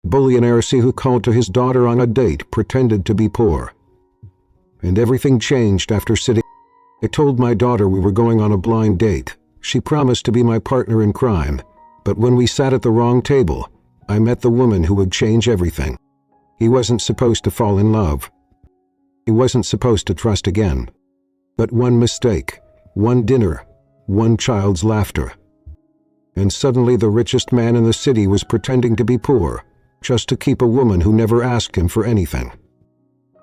Billionaire who called to his daughter on a date pretended to be poor. And everything changed after sitting. I told my daughter we were going on a blind date. She promised to be my partner in crime, but when we sat at the wrong table, I met the woman who would change everything. He wasn't supposed to fall in love. He wasn't supposed to trust again. But one mistake, one dinner, one child's laughter. And suddenly the richest man in the city was pretending to be poor, just to keep a woman who never asked him for anything.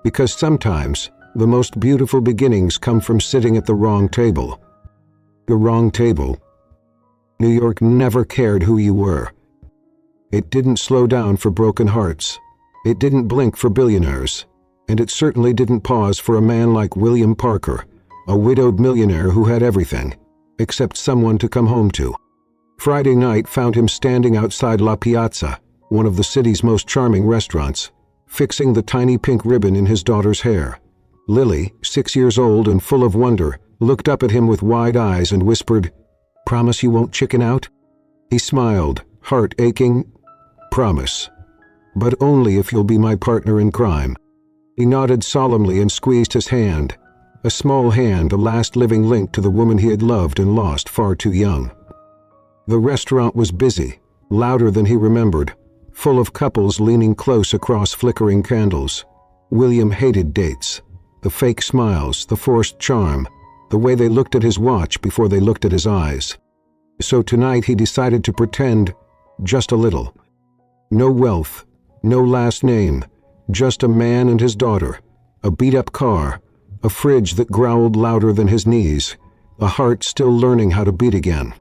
Because sometimes, the most beautiful beginnings come from sitting at the wrong table. The wrong table. New York never cared who you were. It didn't slow down for broken hearts. It didn't blink for billionaires. And it certainly didn't pause for a man like William Parker, a widowed millionaire who had everything, except someone to come home to. Friday night found him standing outside La Piazza, one of the city's most charming restaurants, fixing the tiny pink ribbon in his daughter's hair. Lily, 6 years old and full of wonder, looked up at him with wide eyes and whispered, "Promise you won't chicken out?" He smiled, heart aching. "Promise. But only if you'll be my partner in crime." He nodded solemnly and squeezed his hand, a small hand, a last living link to the woman he had loved and lost far too young. The restaurant was busy, louder than he remembered, full of couples leaning close across flickering candles. William hated dates, the fake smiles, the forced charm, the way they looked at his watch before they looked at his eyes. So tonight he decided to pretend, just a little. No wealth, no last name, just a man and his daughter, a beat-up car, a fridge that growled louder than his knees, a heart still learning how to beat again.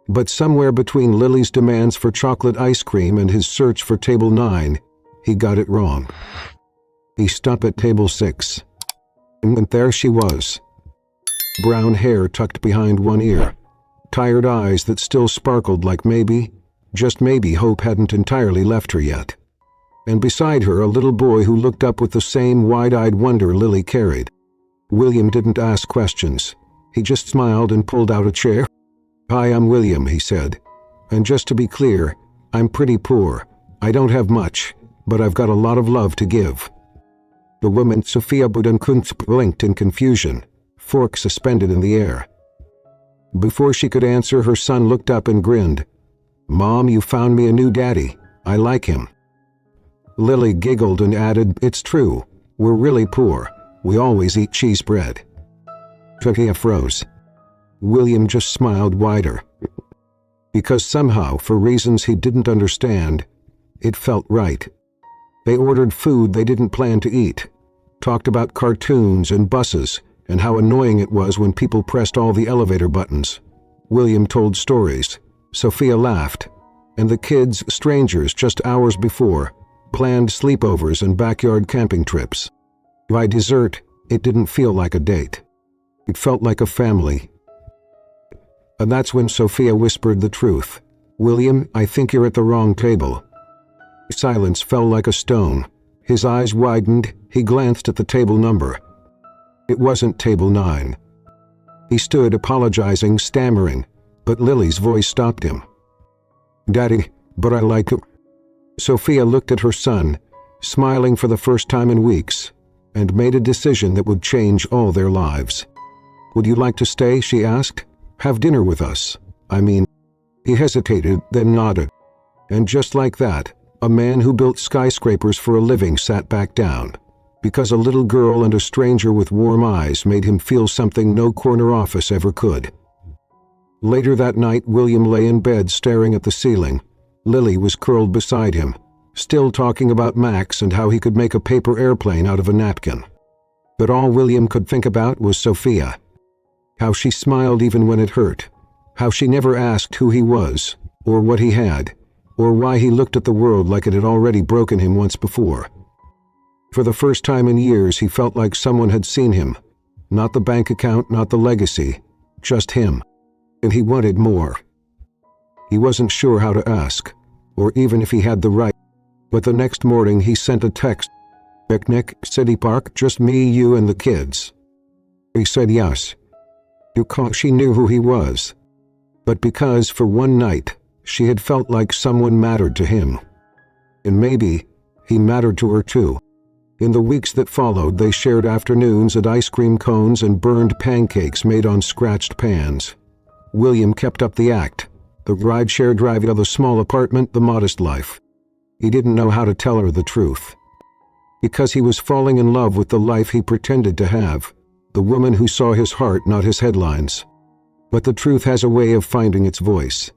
But somewhere between Lily's demands for chocolate ice cream and his search for table 9, he got it wrong. He stopped at table 6. And there she was. Brown hair tucked behind one ear, tired eyes that still sparkled like maybe, just maybe, hope hadn't entirely left her yet. And beside her a little boy who looked up with the same wide-eyed wonder Lily carried. William didn't ask questions. He just smiled and pulled out a chair. "Hi, I'm William," he said. "And just to be clear, I'm pretty poor. I don't have much, but I've got a lot of love to give." The woman, Sophia Budenkunst, blinked in confusion, fork suspended in the air. Before she could answer, her son looked up and grinned. "Mom, you found me a new daddy. I like him." Lily giggled and added, "It's true. We're really poor. We always eat cheese bread." Sophia froze. William just smiled wider. Because somehow, for reasons he didn't understand, it felt right. They ordered food they didn't plan to eat, talked about cartoons and buses and how annoying it was when people pressed all the elevator buttons. William told stories. Sophia laughed. And the kids, strangers just hours before, planned sleepovers and backyard camping trips. By dessert, it didn't feel like a date. It felt like a family. And that's when Sophia whispered the truth. "William, I think you're at the wrong table." Silence fell like a stone. His eyes widened. He glanced at the table number. It wasn't table 9. He stood apologizing, stammering, but Lily's voice stopped him. "Daddy, but I like it." Sophia looked at her son, smiling for the first time in weeks, and made a decision that would change all their lives. "Would you like to stay?" she asked. "Have dinner with us. I mean..." He hesitated, then nodded. And just like that, a man who built skyscrapers for a living sat back down, because a little girl and a stranger with warm eyes made him feel something no corner office ever could. Later that night, William lay in bed staring at the ceiling. Lily was curled beside him, still talking about Max and how he could make a paper airplane out of a napkin. But all William could think about was Sophia. How she smiled even when it hurt. How she never asked who he was, or what he had, or why he looked at the world like it had already broken him once before. For the first time in years, he felt like someone had seen him. Not the bank account, not the legacy, just him. And he wanted more. He wasn't sure how to ask, or even if he had the right. But the next morning he sent a text. "Picnic, city park, just me, you, and the kids." He said yes. She knew who he was. But because, for one night, she had felt like someone mattered to him. And maybe he mattered to her too. In the weeks that followed, they shared afternoons at ice cream cones and burned pancakes made on scratched pans. William kept up the act. The rideshare driving, the small apartment, the modest life. He didn't know how to tell her the truth. Because he was falling in love with the life he pretended to have, the woman who saw his heart, not his headlines. But the truth has a way of finding its voice.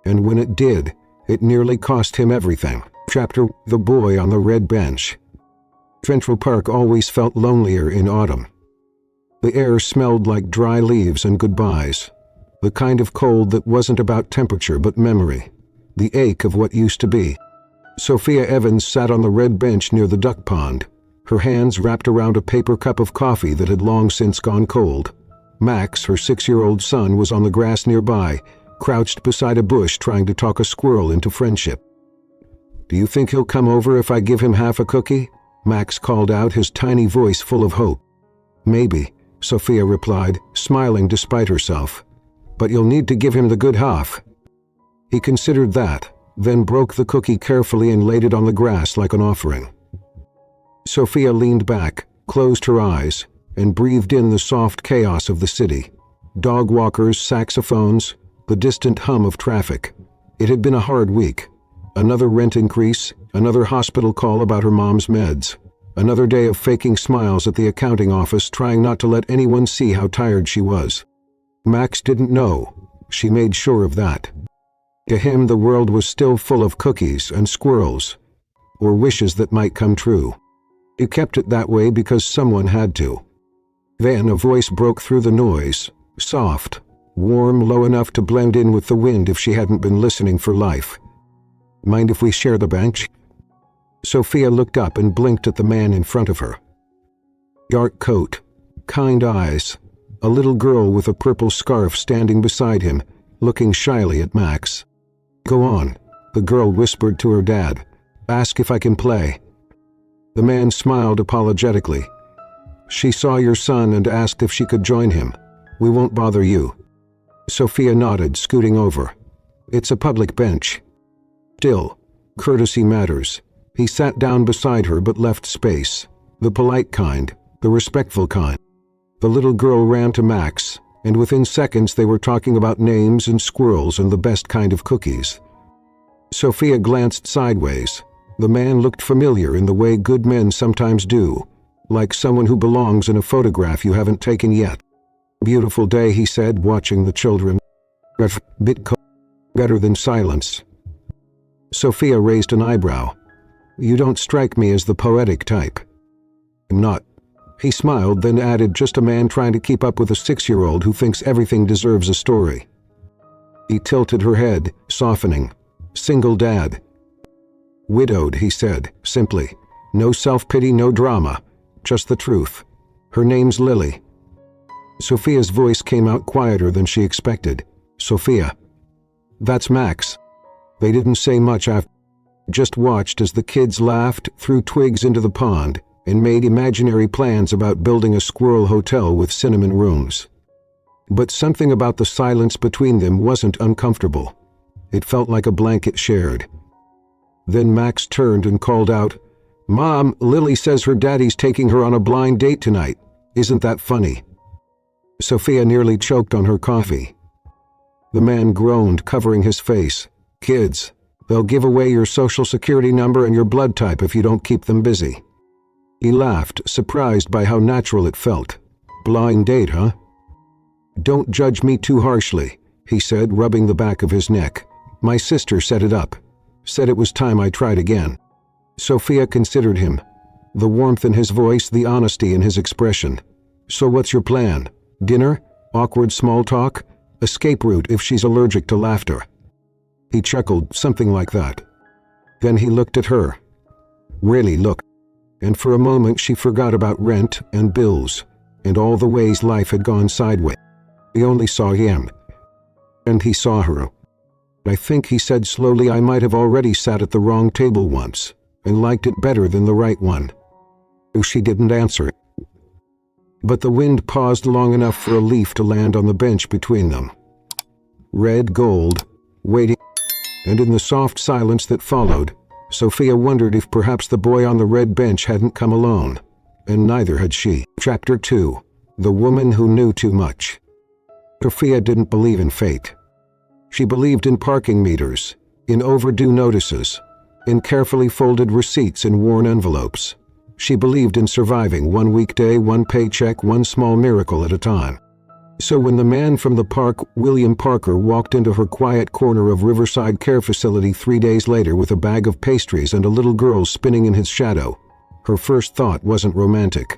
And when it did, it nearly cost him everything. Chapter: The Boy on the Red Bench. Central Park always felt lonelier in autumn. The air smelled like dry leaves and goodbyes. The kind of cold that wasn't about temperature but memory. The ache of what used to be. Sophia Evans sat on the red bench near the duck pond, her hands wrapped around a paper cup of coffee that had long since gone cold. Max, her 6-year-old son, was on the grass nearby, crouched beside a bush trying to talk a squirrel into friendship. "Do you think he'll come over if I give him half a cookie?" Max called out, his tiny voice full of hope. "Maybe," Sophia replied, smiling despite herself. "But you'll need to give him the good half." He considered that, then broke the cookie carefully and laid it on the grass like an offering. Sophia leaned back, closed her eyes, and breathed in the soft chaos of the city. Dog walkers, saxophones, the distant hum of traffic. It had been a hard week. Another rent increase, another hospital call about her mom's meds, another day of faking smiles at the accounting office, trying not to let anyone see how tired she was. Max didn't know. She made sure of that. To him, the world was still full of cookies and squirrels, or wishes that might come true. He kept it that way because someone had to. Then a voice broke through the noise, soft, warm, low enough to blend in with the wind if she hadn't been listening for life. "Mind if we share the bench?" Sophia looked up and blinked at the man in front of her. Dark coat, kind eyes, a little girl with a purple scarf standing beside him, looking shyly at Max. "Go on," the girl whispered to her dad. "Ask if I can play." The man smiled apologetically. "She saw your son and asked if she could join him. We won't bother you." Sophia nodded, scooting over. "It's a public bench." Still, courtesy matters. He sat down beside her but left space. The polite kind, the respectful kind. The little girl ran to Max, and within seconds they were talking about names and squirrels and the best kind of cookies. Sophia glanced sideways. The man looked familiar in the way good men sometimes do, like someone who belongs in a photograph you haven't taken yet. "Beautiful day," he said, watching the children. "Bit cold. Better than silence." Sophia raised an eyebrow. "You don't strike me as the poetic type." "I'm not." He smiled, then added, "Just a man trying to keep up with a 6-year-old who thinks everything deserves a story." He tilted her head, softening. "Single dad." "Widowed," he said, simply. "No self-pity, no drama. Just the truth. Her name's Lily." Sophia's voice came out quieter than she expected. "Sophia." "That's Max." They didn't say much after, just watched as the kids laughed, threw twigs into the pond, and made imaginary plans about building a squirrel hotel with cinnamon rooms. But something about the silence between them wasn't uncomfortable. It felt like a blanket shared. Then Max turned and called out, "Mom, Lily says her daddy's taking her on a blind date tonight. Isn't that funny?" Sophia nearly choked on her coffee. The man groaned, covering his face. "Kids, they'll give away your social security number and your blood type if you don't keep them busy." He laughed, surprised by how natural it felt. "Blind date, huh?" "Don't judge me too harshly," he said, rubbing the back of his neck. "My sister set it up. Said it was time I tried again." Sophia considered him. The warmth in his voice, the honesty in his expression. "So what's your plan? Dinner? Awkward small talk? Escape route if she's allergic to laughter?" He chuckled, something like that. Then he looked at her. Really looked. And for a moment she forgot about rent and bills, and all the ways life had gone sideways. He only saw him. And he saw her. "I think," he said slowly, "I might have already sat at the wrong table once, and liked it better than the right one." She didn't answer. But the wind paused long enough for a leaf to land on the bench between them. Red gold, waiting. And in the soft silence that followed, Sophia wondered if perhaps the boy on the red bench hadn't come alone, and neither had she. Chapter 2. The Woman Who Knew Too Much. Sophia didn't believe in fate. She believed in parking meters, in overdue notices, in carefully folded receipts in worn envelopes. She believed in surviving one weekday, one paycheck, one small miracle at a time. So when the man from the park, William Parker, walked into her quiet corner of Riverside Care Facility 3 days later with a bag of pastries and a little girl spinning in his shadow, her first thought wasn't romantic.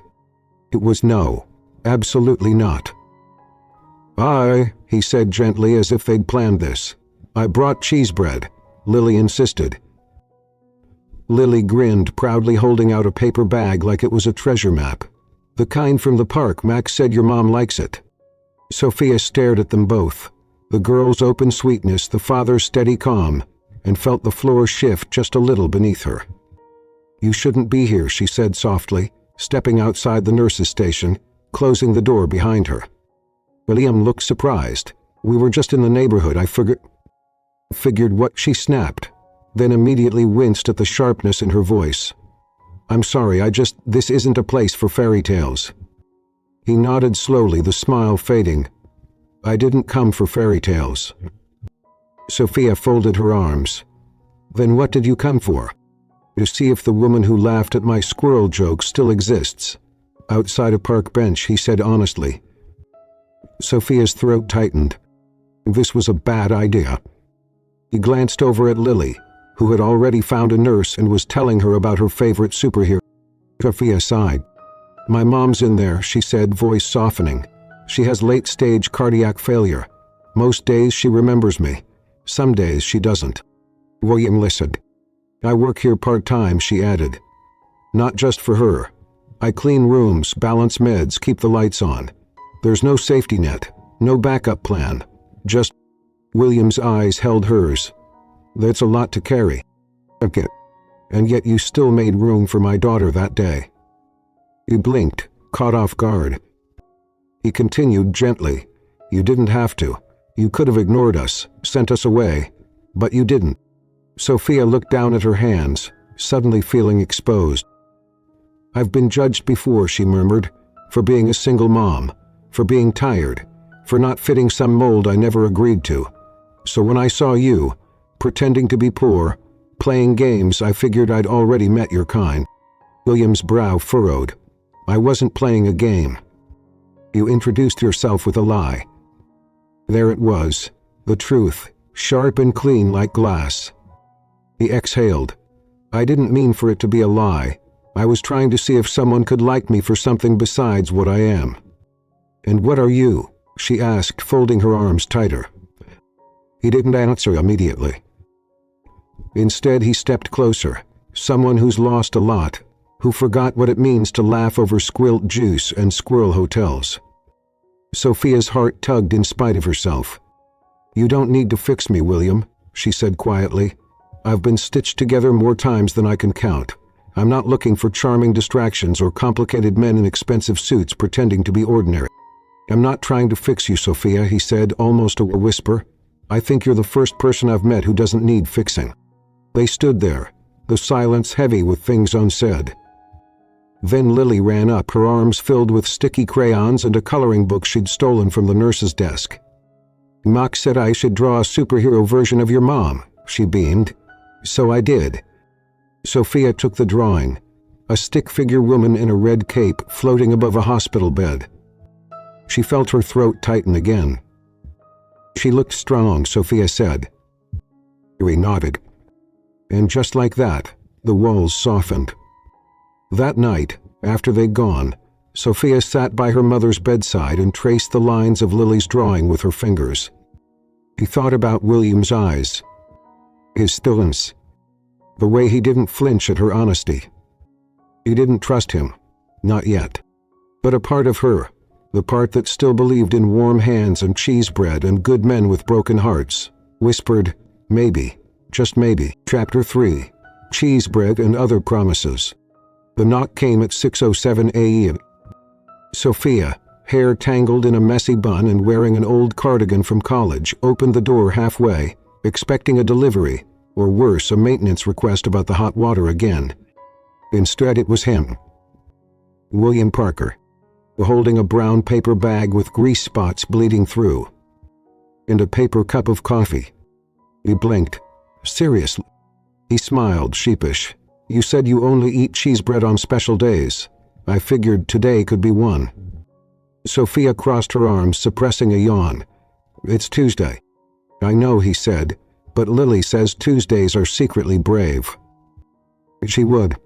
It was no, absolutely not. He said gently, as if they'd planned this. I brought cheese bread, Lily insisted. Lily grinned, proudly holding out a paper bag like it was a treasure map. The kind from the park. Max said your mom likes it. Sophia stared at them both, the girl's open sweetness, the father's steady calm, and felt the floor shift just a little beneath her. You shouldn't be here, she said softly, stepping outside the nurse's station, closing the door behind her. William looked surprised. We were just in the neighborhood, I figured what, she snapped, then immediately winced at the sharpness in her voice. I'm sorry, this isn't a place for fairy tales. He nodded slowly, the smile fading. I didn't come for fairy tales. Sophia folded her arms. Then what did you come for? To see if the woman who laughed at my squirrel joke still exists. Outside a park bench, he said honestly. Sophia's throat tightened. This was a bad idea. He glanced over at Lily, who had already found a nurse and was telling her about her favorite superhero. Sophia sighed. My mom's in there, she said, voice softening. She has late-stage cardiac failure. Most days she remembers me. Some days she doesn't. William listened. I work here part-time, she added. Not just for her. I clean rooms, balance meds, keep the lights on. There's no safety net, no backup plan. Just... William's eyes held hers. That's a lot to carry. Okay. And yet you still made room for my daughter that day. He blinked, caught off guard. He continued gently. You didn't have to. You could have ignored us, sent us away. But you didn't. Sophia looked down at her hands, suddenly feeling exposed. I've been judged before, she murmured, for being a single mom, for being tired, for not fitting some mold I never agreed to. So when I saw you, pretending to be poor, playing games, I figured I'd already met your kind. William's brow furrowed. I wasn't playing a game. You introduced yourself with a lie. There it was, the truth, sharp and clean like glass. He exhaled. I didn't mean for it to be a lie. I was trying to see if someone could like me for something besides what I am. And what are you? She asked, folding her arms tighter. He didn't answer immediately. Instead, he stepped closer, someone who's lost a lot, who forgot what it means to laugh over squilt juice and squirrel hotels. Sophia's heart tugged in spite of herself. You don't need to fix me, William, she said quietly. I've been stitched together more times than I can count. I'm not looking for charming distractions or complicated men in expensive suits pretending to be ordinary. I'm not trying to fix you, Sophia, he said, almost a whisper. I think you're the first person I've met who doesn't need fixing. They stood there, the silence heavy with things unsaid. Then Lily ran up, her arms filled with sticky crayons and a coloring book she'd stolen from the nurse's desk. Max said I should draw a superhero version of your mom, she beamed. So I did. Sophia took the drawing, a stick-figure woman in a red cape floating above a hospital bed. She felt her throat tighten again. She looked strong, Sophia said. He nodded. And just like that, the walls softened. That night, after they'd gone, Sophia sat by her mother's bedside and traced the lines of Lily's drawing with her fingers. He thought about William's eyes, his stillness, the way he didn't flinch at her honesty. He didn't trust him, not yet. But a part of her, the part that still believed in warm hands and cheese bread and good men with broken hearts, whispered, maybe, just maybe. Chapter 3. Cheese bread and Other Promises. The knock came at 6:07 a.m. Sophia, hair tangled in a messy bun and wearing an old cardigan from college, opened the door halfway, expecting a delivery, or worse, a maintenance request about the hot water again. Instead, it was him. William Parker, holding a brown paper bag with grease spots bleeding through, and a paper cup of coffee. He blinked. Seriously? He smiled, sheepish. You said you only eat cheese bread on special days. I figured today could be one. Sophia crossed her arms, suppressing a yawn. It's Tuesday. I know, he said, but Lily says Tuesdays are secretly brave. She would.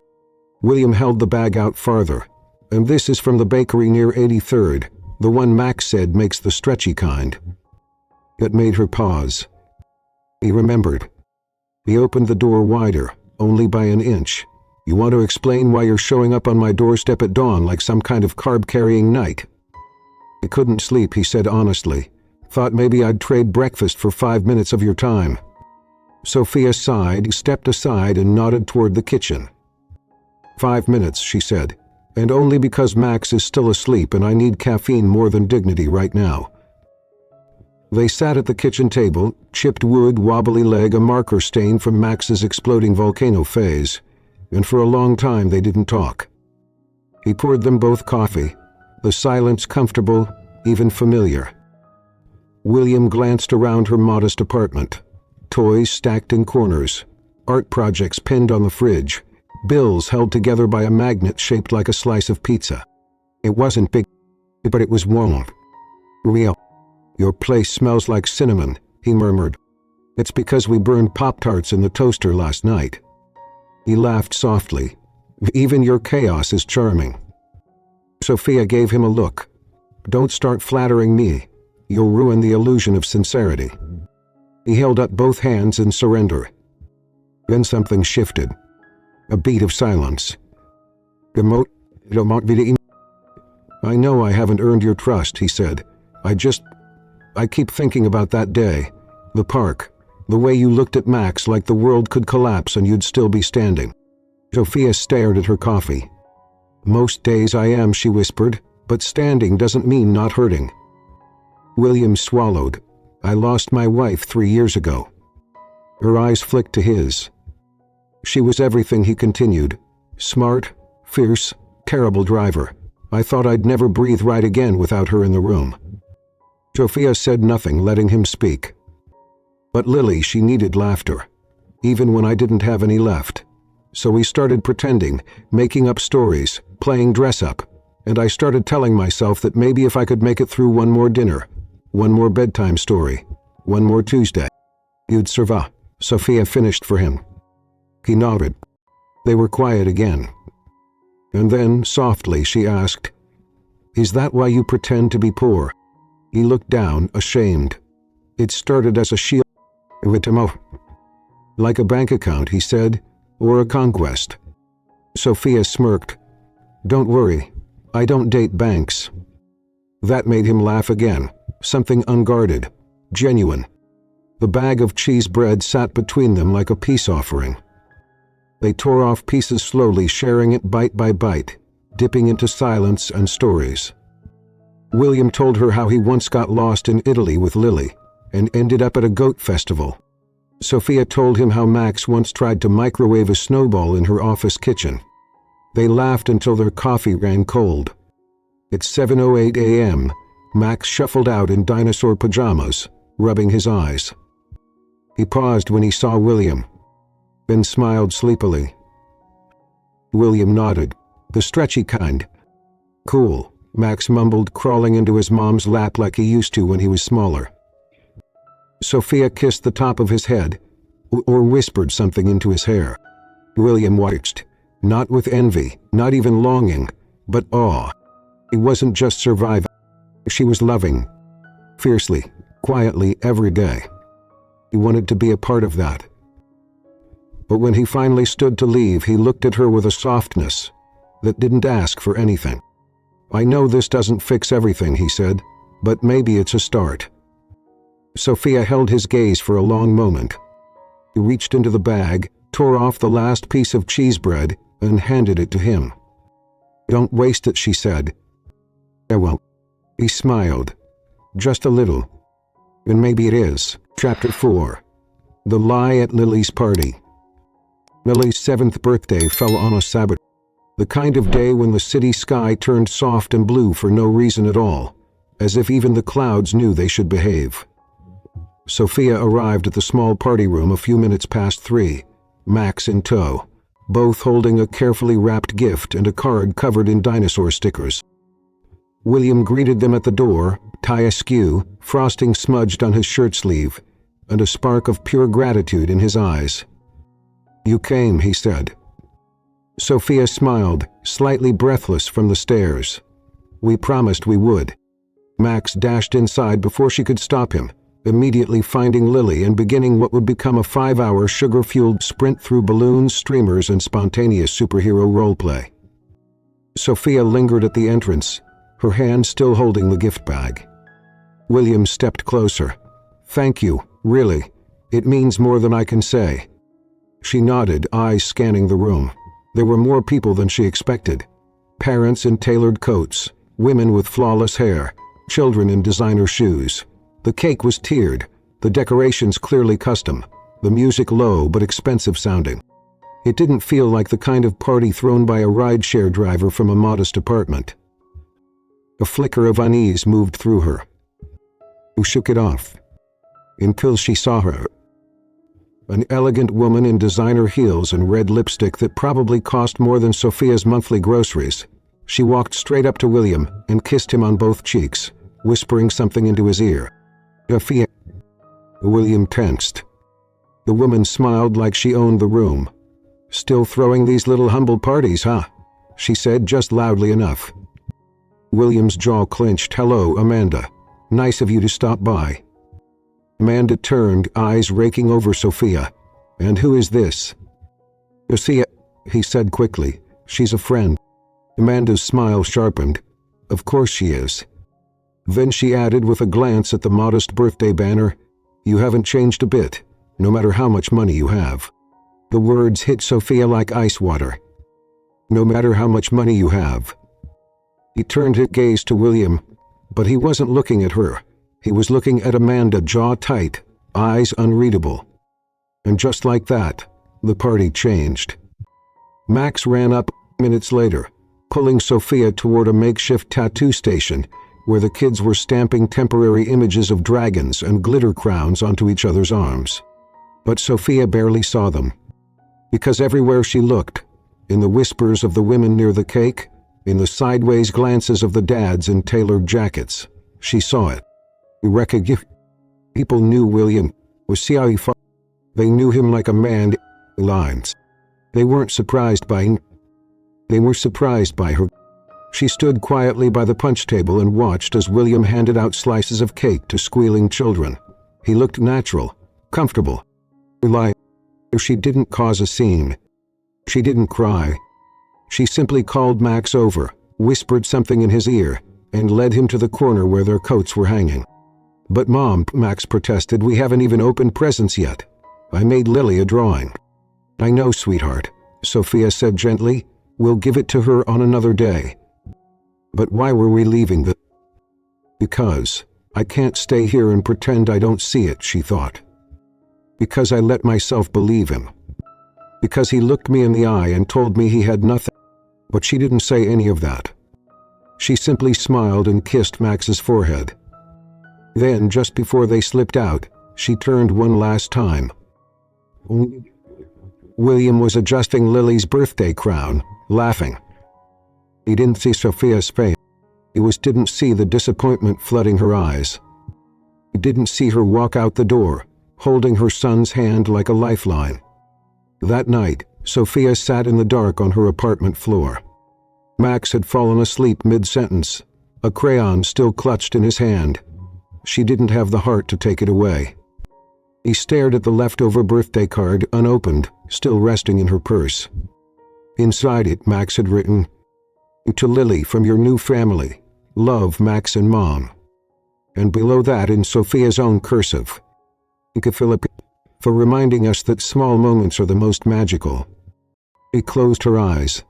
William held the bag out farther. And this is from the bakery near 83rd, the one Max said makes the stretchy kind. It made her pause. He remembered. He opened the door wider, only by an inch. You want to explain why you're showing up on my doorstep at dawn like some kind of carb-carrying knight? I couldn't sleep, he said honestly. Thought maybe I'd trade breakfast for 5 minutes of your time. Sophia sighed, stepped aside, and nodded toward the kitchen. 5 minutes, she said, and only because Max is still asleep and I need caffeine more than dignity right now. They sat at the kitchen table, chipped wood, wobbly leg, a marker stain from Max's exploding volcano phase, and for a long time they didn't talk. He poured them both coffee, the silence comfortable, even familiar. William glanced around her modest apartment. Toys stacked in corners, art projects pinned on the fridge, bills held together by a magnet shaped like a slice of pizza. It wasn't big, but it was warm. Real. Your place smells like cinnamon, he murmured. It's because we burned Pop-Tarts in the toaster last night. He laughed softly. Even your chaos is charming. Sophia gave him a look. Don't start flattering me. You'll ruin the illusion of sincerity. He held up both hands in surrender. Then something shifted. A beat of silence. I know I haven't earned your trust, he said. I keep thinking about that day. The park. The way you looked at Max like the world could collapse and you'd still be standing. Sophia stared at her coffee. Most days I am, she whispered, but standing doesn't mean not hurting. William swallowed. I lost my wife 3 years ago. Her eyes flicked to his. She was everything, he continued. Smart, fierce, terrible driver. I thought I'd never breathe right again without her in the room. Sophia said nothing, letting him speak. But Lily, she needed laughter, even when I didn't have any left. So we started pretending, making up stories, playing dress-up, and I started telling myself that maybe if I could make it through one more dinner, one more bedtime story, one more Tuesday, you'd survive. Sophia finished for him. He nodded. They were quiet again. And then, softly, she asked, Is that why you pretend to be poor? He looked down, ashamed. It started as a shield. Like a bank account, he said, or a conquest. Sophia smirked. Don't worry, I don't date banks. That made him laugh again, something unguarded, genuine. The bag of cheese bread sat between them like a peace offering. They tore off pieces slowly, sharing it bite by bite, dipping into silence and stories. William told her how he once got lost in Italy with Lily and ended up at a goat festival. Sophia told him how Max once tried to microwave a snowball in her office kitchen. They laughed until their coffee ran cold. At 7:08 a.m., Max shuffled out in dinosaur pajamas, rubbing his eyes. He paused when he saw William, then smiled sleepily. William nodded. The stretchy kind. Cool, Max mumbled, crawling into his mom's lap like he used to when he was smaller. Sophia kissed the top of his head, or whispered something into his hair. William watched, not with envy, not even longing, but awe. He wasn't just surviving. She was loving, fiercely, quietly, every day. He wanted to be a part of that. But when he finally stood to leave, he looked at her with a softness that didn't ask for anything. I know this doesn't fix everything, he said, but maybe it's a start. Sophia held his gaze for a long moment. He reached into the bag, tore off the last piece of cheese bread, and handed it to him. Don't waste it, she said. I won't. He smiled. Just a little. And maybe it is. Chapter 4. The lie at Lily's party. Lily's 7th birthday fell on a Sabbath, the kind of day when the city sky turned soft and blue for no reason at all, as if even the clouds knew they should behave. Sophia arrived at the small party room a few minutes past 3, Max in tow, both holding a carefully wrapped gift and a card covered in dinosaur stickers. William greeted them at the door, tie askew, frosting smudged on his shirt sleeve, and a spark of pure gratitude in his eyes. "You came," he said. Sophia smiled, slightly breathless from the stairs. "We promised we would." Max dashed inside before she could stop him, immediately finding Lily and beginning what would become a 5-hour sugar-fueled sprint through balloons, streamers, and spontaneous superhero roleplay. Sophia lingered at the entrance, her hand still holding the gift bag. William stepped closer. "Thank you, really. It means more than I can say." She nodded, eyes scanning the room. There were more people than she expected. Parents in tailored coats, women with flawless hair, children in designer shoes. The cake was tiered, the decorations clearly custom, the music low but expensive sounding. It didn't feel like the kind of party thrown by a rideshare driver from a modest apartment. A flicker of unease moved through her. She shook it off, until she saw her. An elegant woman in designer heels and red lipstick that probably cost more than Sophia's monthly groceries. She walked straight up to William and kissed him on both cheeks, whispering something into his ear. "Sophia." William tensed. The woman smiled like she owned the room. "Still throwing these little humble parties, huh?" she said just loudly enough. William's jaw clenched. "Hello, Amanda. Nice of you to stop by." Amanda turned, eyes raking over Sophia. "And who is this?" "Sophia," he said quickly. "She's a friend." Amanda's smile sharpened. "Of course she is." Then she added with a glance at the modest birthday banner, "You haven't changed a bit, no matter how much money you have." The words hit Sophia like ice water. "No matter how much money you have." He turned his gaze to William, but he wasn't looking at her. He was looking at Amanda, jaw tight, eyes unreadable. And just like that, the party changed. Max ran up minutes later, pulling Sophia toward a makeshift tattoo station where the kids were stamping temporary images of dragons and glitter crowns onto each other's arms. But Sophia barely saw them. Because everywhere she looked, in the whispers of the women near the cake, in the sideways glances of the dads in tailored jackets, she saw it. People knew William was see how he fought. They knew him like a man. Lines. They weren't surprised by him. They were surprised by her. She stood quietly by the punch table and watched as William handed out slices of cake to squealing children. He looked natural, comfortable. She didn't cause a scene. She didn't cry. She simply called Max over, whispered something in his ear, and led him to the corner where their coats were hanging. "But Mom," Max protested, "we haven't even opened presents yet. I made Lily a drawing." "I know, sweetheart," Sophia said gently. "We'll give it to her on another day." "But why were we leaving the—" "Because I can't stay here and pretend I don't see it," she thought. "Because I let myself believe him. Because he looked me in the eye and told me he had nothing." But she didn't say any of that. She simply smiled and kissed Max's forehead. Then, just before they slipped out, she turned one last time. William was adjusting Lily's birthday crown, laughing. He didn't see Sophia's face. He didn't see the disappointment flooding her eyes. He didn't see her walk out the door, holding her son's hand like a lifeline. That night, Sophia sat in the dark on her apartment floor. Max had fallen asleep mid-sentence, a crayon still clutched in his hand. She didn't have the heart to take it away. He stared at the leftover birthday card, unopened, still resting in her purse. Inside it, Max had written, "To Lily from your new family. Love, Max and Mom." And below that, in Sophia's own cursive, "Thank you, Philip, for reminding us that small moments are the most magical." She closed her eyes.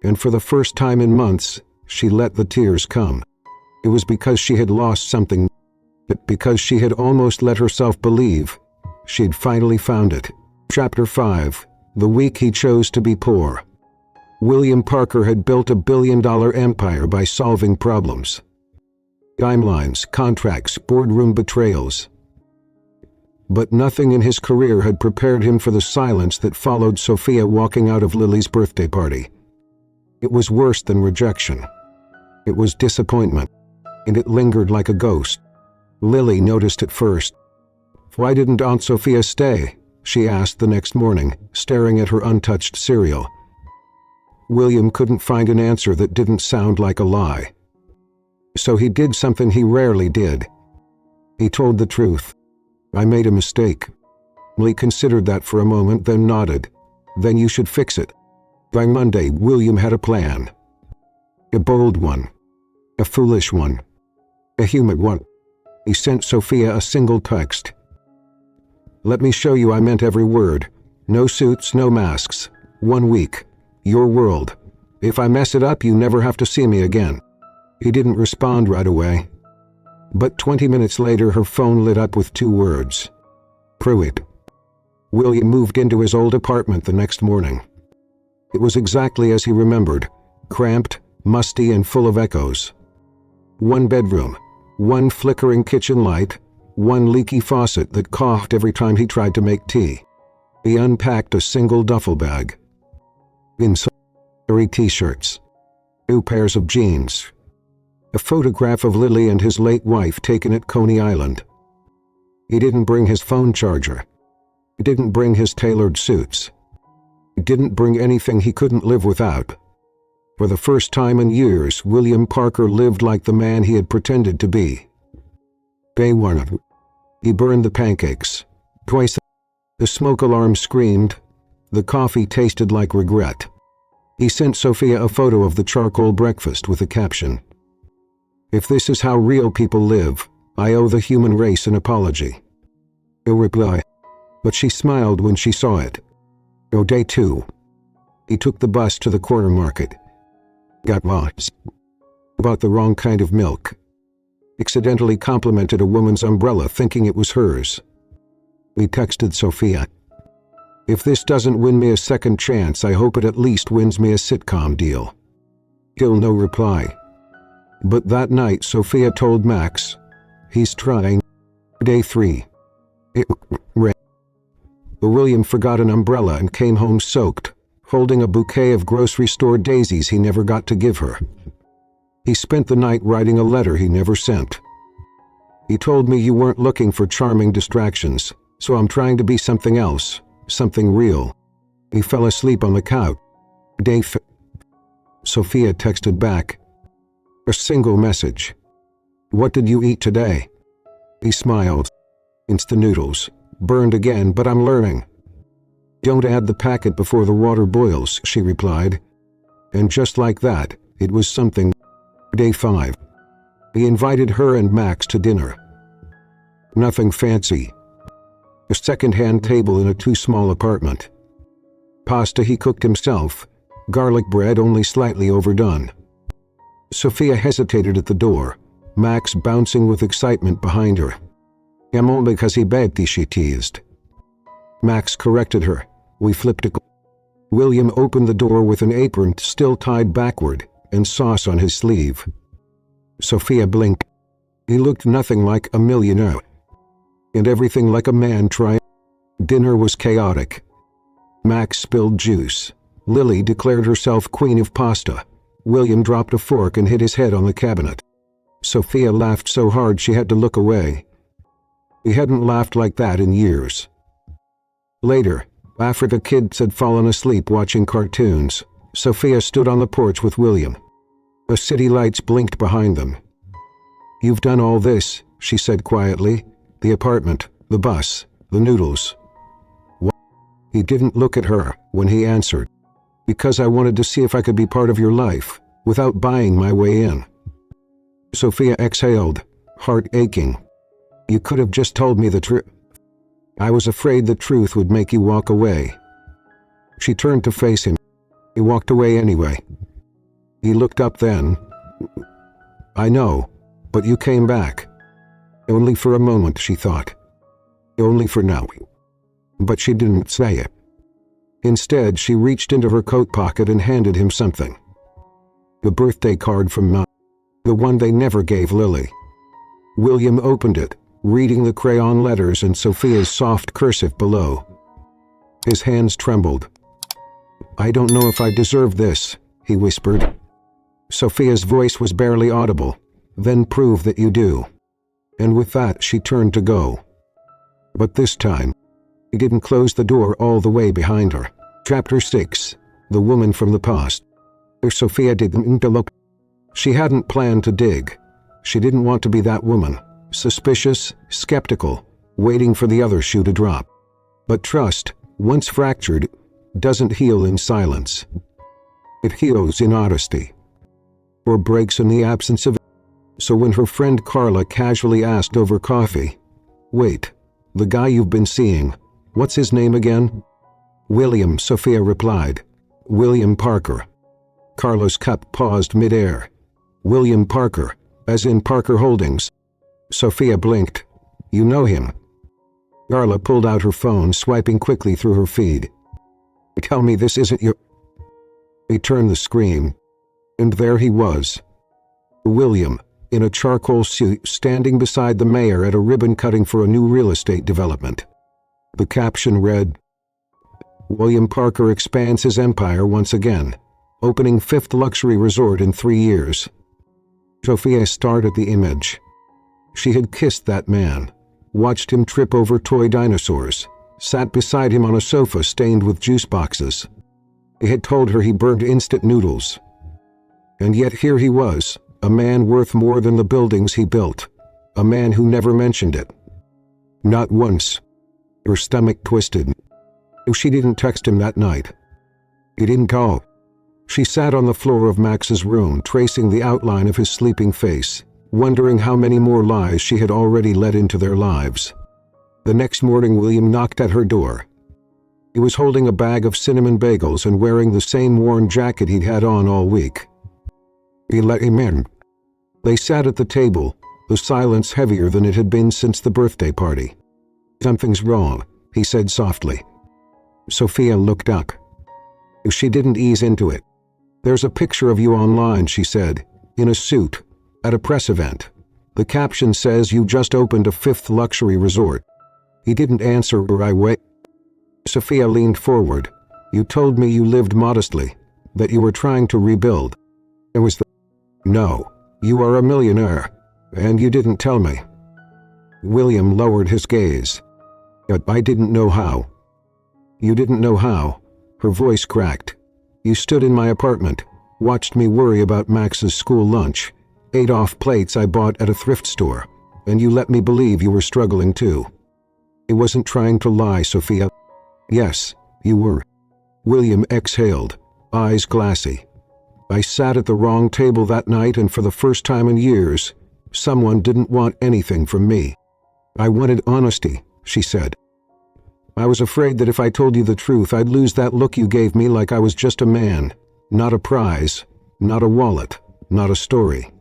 And for the first time in months, she let the tears come. It was because she had lost something, because she had almost let herself believe She'd finally found it. Chapter 5. The week he chose to be poor. William Parker had built a billion-dollar empire by solving problems. Timelines, contracts, boardroom betrayals. But nothing in his career had prepared him for the silence that followed Sophia walking out of Lily's birthday party. It was worse than rejection. It was disappointment, and it lingered like a ghost. Lily noticed it first. "Why didn't Aunt Sophia stay?" she asked the next morning, staring at her untouched cereal. William couldn't find an answer that didn't sound like a lie. So he did something he rarely did. He told the truth. "I made a mistake." Lee considered that for a moment, then nodded. "Then you should fix it." By Monday, William had a plan. A bold one. A foolish one. A human one. He sent Sophia a single text. "Let me show you I meant every word. No suits, no masks. 1 week. Your world. If I mess it up, you never have to see me again." He didn't respond right away. But 20 minutes later, her phone lit up with 2 words. Pruitt. William moved into his old apartment the next morning. It was exactly as he remembered, cramped, musty, and full of echoes. 1 bedroom, 1 flickering kitchen light, 1 leaky faucet that coughed every time he tried to make tea. He unpacked a single duffel bag. Inside, 3 t-shirts, 2 pairs of jeans, a photograph of Lily and his late wife taken at Coney Island. He didn't bring his phone charger. He didn't bring his tailored suits. He didn't bring anything he couldn't live without. For the first time in years, William Parker lived like the man he had pretended to be. Day 1. He burned the pancakes. Twice. The smoke alarm screamed. The coffee tasted like regret. He sent Sophia a photo of the charcoal breakfast with a caption. "If this is how real people live, I owe the human race an apology." No reply, but she smiled when she saw it. Day 2. He took the bus to the corner market. Got lost. Bought the wrong kind of milk. Accidentally complimented a woman's umbrella thinking it was hers. He texted Sophia. "If this doesn't win me a second chance, I hope it at least wins me a sitcom deal." Still no reply. But that night, Sophia told Max, "He's trying." Day 3. It rained. William forgot an umbrella and came home soaked, holding a bouquet of grocery store daisies he never got to give her. He spent the night writing a letter he never sent. "He told me you weren't looking for charming distractions, so I'm trying to be something else, something real." He fell asleep on the couch. Day 5. Sophia texted back. A single message. "What did you eat today?" He smiled. "Instant noodles. Burned again, but I'm learning." "Don't add the packet before the water boils," she replied. And just like that, it was something. Day 5. He invited her and Max to dinner. Nothing fancy. A second-hand table in a too-small apartment. Pasta he cooked himself. Garlic bread only slightly overdone. Sophia hesitated at the door, Max bouncing with excitement behind her. "Amon because he begged," she teased. Max corrected her. We flipped a. William opened the door with an apron still tied backward and sauce on his sleeve. Sophia blinked. He looked nothing like a millionaire. And everything like a man trying. Dinner was chaotic. Max spilled juice. Lily declared herself queen of pasta. William dropped a fork and hit his head on the cabinet. Sophia laughed so hard she had to look away. He hadn't laughed like that in years. Later, after the kids had fallen asleep watching cartoons, Sophia stood on the porch with William. The city lights blinked behind them. "You've done all this," she said quietly. "The apartment, the bus, the noodles." What? He didn't look at her when he answered. "Because I wanted to see if I could be part of your life, without buying my way in." Sophia exhaled, heart aching. "You could have just told me the truth." "I was afraid the truth would make you walk away." She turned to face him. He walked away anyway. He looked up then. "I know, but you came back." Only for a moment, she thought. Only for now. but she didn't say it. Instead, she reached into her coat pocket and handed him something. The birthday card from Mom, the one they never gave Lily. William opened it, reading the crayon letters and Sophia's soft cursive below. His hands trembled. "I don't know if I deserve this," he whispered. Sophia's voice was barely audible. "Then prove that you do." And with that, she turned to go. But this time, he didn't close the door all the way behind her. Chapter 6. The Woman from the Past. Sophia didn't look. She hadn't planned to dig. She didn't want to be that woman, suspicious, skeptical, waiting for the other shoe to drop. But trust, once fractured, doesn't heal in silence. It heals in honesty, or breaks in the absence of it. So when her friend Carla casually asked over coffee, "Wait, the guy you've been seeing, what's his name again?" "William," Sophia replied. "William Parker." Carla's cup paused midair. "William Parker, as in Parker Holdings." Sophia blinked. "You know him?" Carla pulled out her phone, swiping quickly through her feed. "Tell me this isn't your—" He turned the screen, and there he was. William, in a charcoal suit, standing beside the mayor at a ribbon cutting for a new real estate development. The caption read, "William Parker expands his empire once again, opening 5th luxury resort in 3 years." Sophia stared at the image. She had kissed that man, watched him trip over toy dinosaurs, sat beside him on a sofa stained with juice boxes. He had told her he burned instant noodles. And yet here he was, a man worth more than the buildings he built, a man who never mentioned it. Not once. Her stomach twisted. She didn't text him that night. He didn't call. She sat on the floor of Max's room, tracing the outline of his sleeping face, wondering how many more lies she had already let into their lives. The next morning, William knocked at her door. He was holding a bag of cinnamon bagels and wearing the same worn jacket he'd had on all week. He let him in. They sat at the table, the silence heavier than it had been since the birthday party. "Something's wrong," he said softly. Sophia looked up. She didn't ease into it. "There's a picture of you online," she said, "in a suit, at a press event. The caption says you just opened a 5th luxury resort." He didn't answer right away. Sophia leaned forward. "You told me you lived modestly, that you were trying to rebuild." It was the— "No, you are a millionaire, and you didn't tell me." William lowered his gaze. "But I didn't know how." "You didn't know how?" Her voice cracked. "You stood in my apartment, watched me worry about Max's school lunch, ate off plates I bought at a thrift store, and you let me believe you were struggling too." He wasn't trying to lie, Sophia. "Yes, you were." William exhaled, eyes glassy. "I sat at the wrong table that night, and for the first time in years, someone didn't want anything from me. I wanted honesty," she said. "I was afraid that if I told you the truth, I'd lose that look you gave me, like I was just a man, not a prize, not a wallet, not a story."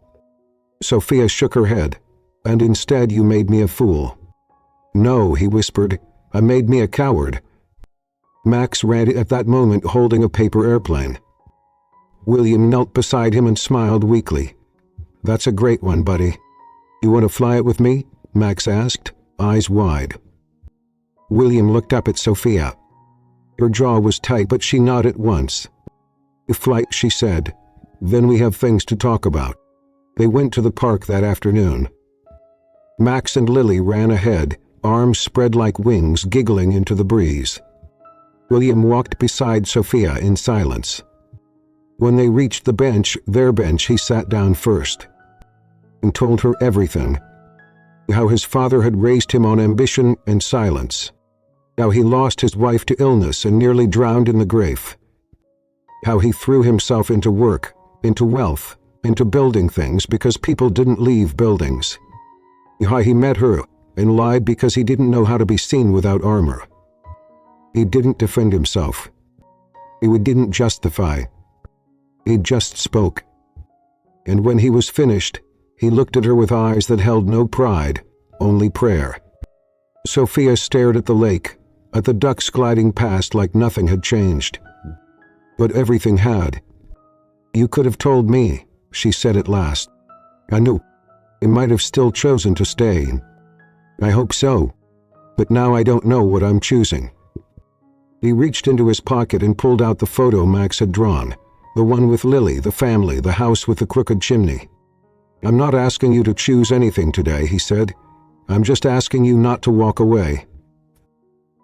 Sophia shook her head. "And instead you made me a fool." "No," he whispered. "I made me a coward." Max ran at that moment, holding a paper airplane. William knelt beside him and smiled weakly. "That's a great one, buddy." "You want to fly it with me?" Max asked, eyes wide. William looked up at Sophia. Her jaw was tight, but she nodded once. "A flight," she said. "Then we have things to talk about." They went to the park that afternoon. Max and Lily ran ahead, arms spread like wings, giggling into the breeze. William walked beside Sophia in silence. When they reached the bench, their bench, he sat down first and told her everything. How his father had raised him on ambition and silence. How he lost his wife to illness and nearly drowned in the grave. How he threw himself into work, into wealth, into building things because people didn't leave buildings. How he met her and lied because he didn't know how to be seen without armor. He didn't defend himself. He didn't justify. He just spoke. And when he was finished, he looked at her with eyes that held no pride, only prayer. Sophia stared at the lake, at the ducks gliding past like nothing had changed. But everything had. "You could have told me," she said at last. "I knew. I might have still chosen to stay. I hope so. But now I don't know what I'm choosing." He reached into his pocket and pulled out the photo Max had drawn, the one with Lily, the family, the house with the crooked chimney. "I'm not asking you to choose anything today," he said. "I'm just asking you not to walk away."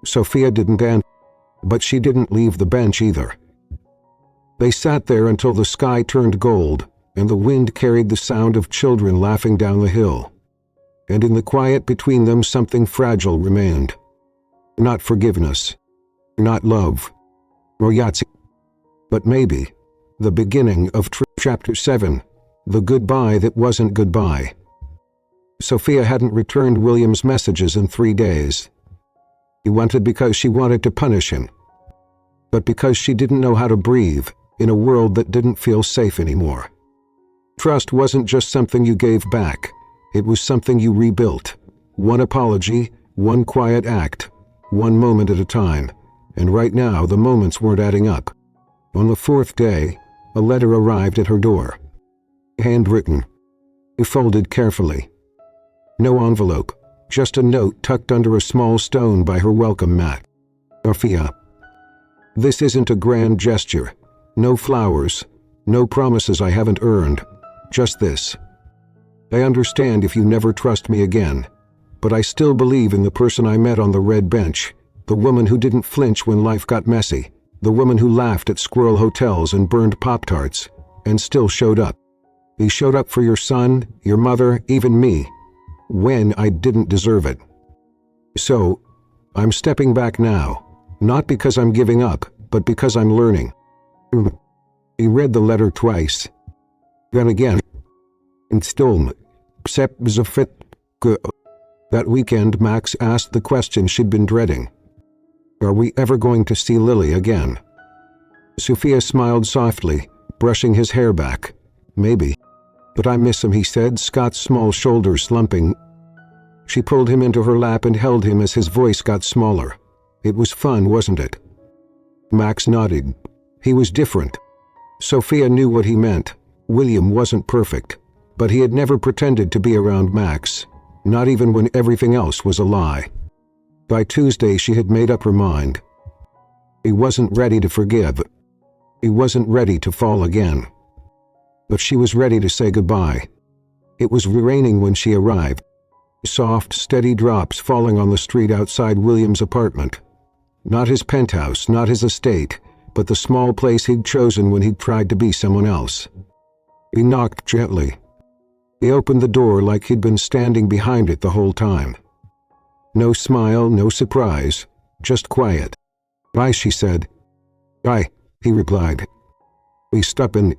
Sophia didn't answer, but she didn't leave the bench either. They sat there until the sky turned gold and the wind carried the sound of children laughing down the hill. And in the quiet between them something fragile remained. Not forgiveness, not love, or Yahtzee, but maybe the beginning of Chapter 7, the goodbye that wasn't goodbye. Sophia hadn't returned William's messages in 3 days. He wanted because she wanted to punish him, but because she didn't know how to breathe in a world that didn't feel safe anymore. Trust wasn't just something you gave back, it was something you rebuilt. One apology, one quiet act, one moment at a time, and right now the moments weren't adding up. On the 4th day, a letter arrived at her door. Handwritten, folded carefully. No envelope, just a note tucked under a small stone by her welcome mat. "Sophia, this isn't a grand gesture. No flowers, no promises I haven't earned. Just this. I understand if you never trust me again, but I still believe in the person I met on the red bench, the woman who didn't flinch when life got messy, the woman who laughed at squirrel hotels and burned Pop-Tarts, and still showed up. He showed up for your son, your mother, even me, when I didn't deserve it. So, I'm stepping back now, not because I'm giving up, but because I'm learning." He read the letter twice. Then again, and still, that weekend Max asked the question she'd been dreading. "Are we ever going to see Lily again?" Sophia smiled softly, brushing his hair back. "Maybe. But I miss him," he said, Scott's small shoulders slumping. She pulled him into her lap and held him as his voice got smaller. "It was fun, wasn't it?" Max nodded. He was different. Sophia knew what he meant. William wasn't perfect, but he had never pretended to be around Max, not even when everything else was a lie. By Tuesday she had made up her mind. He wasn't ready to forgive. He wasn't ready to fall again. But she was ready to say goodbye. It was raining when she arrived. Soft, steady drops falling on the street outside William's apartment. Not his penthouse, not his estate, but the small place he'd chosen when he'd tried to be someone else. He knocked gently. He opened the door like he'd been standing behind it the whole time. No smile, no surprise, just quiet. "Bye," she said. "Bye," he replied. We stepped in.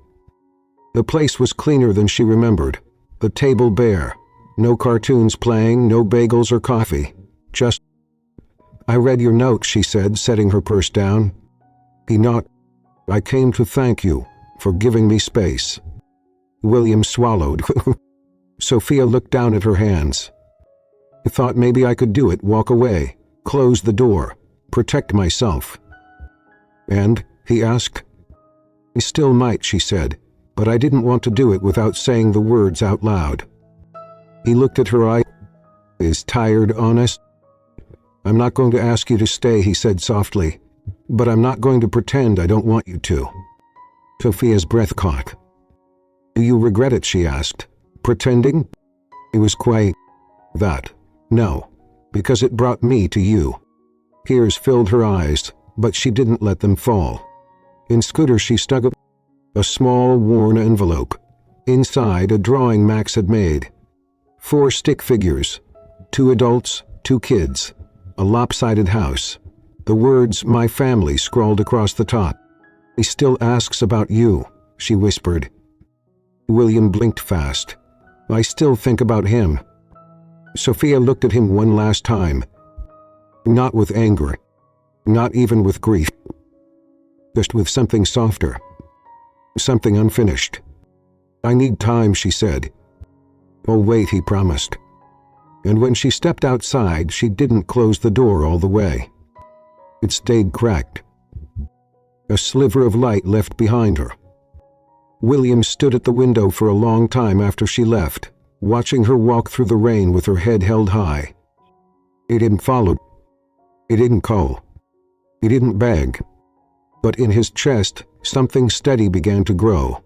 The place was cleaner than she remembered, the table bare. No cartoons playing, no bagels or coffee. Just, "I read your note," she said, setting her purse down. He nodded. "I came to thank you for giving me space." William swallowed. Sophia looked down at her hands. "I thought maybe I could do it, walk away, close the door, protect myself." "And?" he asked. "I still might," she said, "but I didn't want to do it without saying the words out loud." He looked at her eyes, tired, honest. "I'm not going to ask you to stay," he said softly, "but I'm not going to pretend I don't want you to." Sophia's breath caught. "Do you regret it?" she asked. "Pretending?" He was quiet. "That. No, because it brought me to you." Tears filled her eyes, but she didn't let them fall. In Scooter she stuck a small, worn envelope. Inside, a drawing Max had made. 4 stick figures, 2 adults, 2 kids, a lopsided house. The words, "My family," scrawled across the top. "He still asks about you," she whispered. William blinked fast. "I still think about him." Sophia looked at him one last time. Not with anger, not even with grief, just with something softer, something unfinished. "I need time," she said. "Oh, wait," he promised. And when she stepped outside, she didn't close the door all the way. It stayed cracked. A sliver of light left behind her. William stood at the window for a long time after she left, watching her walk through the rain with her head held high. He didn't follow. He didn't call. He didn't beg. But in his chest, something steady began to grow.